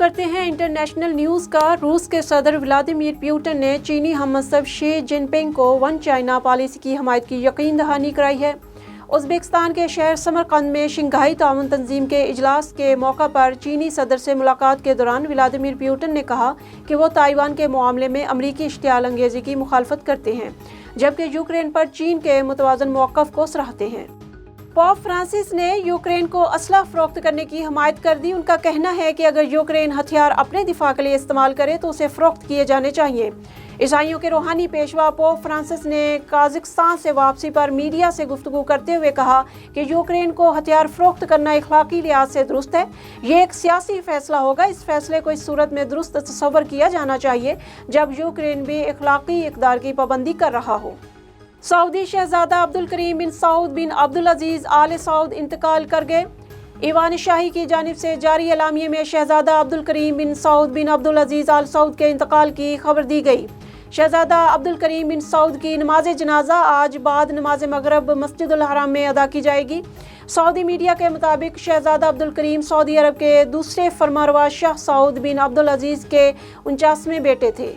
کرتے ہیں international news کا۔ روس کے صدر ولادیمیر پوٹن نے چینی ہم منصب شی جن پنگ کو ون چائنا پالیسی کی حمایت کی یقین دہانی کرائی ہے۔ ازبکستان کے شہر سمرقند میں شنگھائی تعاون تنظیم کے اجلاس کے موقع پر چینی صدر سے ملاقات کے دوران ولادیمیر پوٹن نے کہا کہ وہ تائیوان کے معاملے میں امریکی اشتعال انگیزی کی مخالفت کرتے ہیں، جبکہ یوکرین پر چین کے متوازن موقف کو سراہتے ہیں۔ پوپ فرانسس نے یوکرین کو اسلحہ فروخت کرنے کی حمایت کر دی۔ ان کا کہنا ہے کہ اگر یوکرین ہتھیار اپنے دفاع کے لیے استعمال کرے تو اسے فروخت کیے جانے چاہیے۔ عیسائیوں کے روحانی پیشوا پوپ فرانسس نے قازقستان سے واپسی پر میڈیا سے گفتگو کرتے ہوئے کہا کہ یوکرین کو ہتھیار فروخت کرنا اخلاقی لحاظ سے درست ہے۔ یہ ایک سیاسی فیصلہ ہوگا۔ اس فیصلے کو اس صورت میں درست تصور کیا جانا چاہیے جب یوکرین بھی اخلاقی اقدار کی پابندی کر رہا ہو۔ سعودی شہزادہ عبدالکریم بن سعود بن عبدالعزیز آل سعود انتقال کر گئے۔ ایوان شاہی کی جانب سے جاری اعلامیے میں شہزادہ عبدالکریم بن سعود بن عبدالعزیز آل سعود کے انتقال کی خبر دی گئی۔ شہزادہ عبدالکریم بن سعود کی نماز جنازہ آج بعد نماز مغرب مسجد الحرام میں ادا کی جائے گی۔ سعودی میڈیا کے مطابق شہزادہ عبدالکریم سعودی عرب کے دوسرے فرمانروا شاہ سعود بن عبدالعزیز کے 49ویں بیٹے تھے۔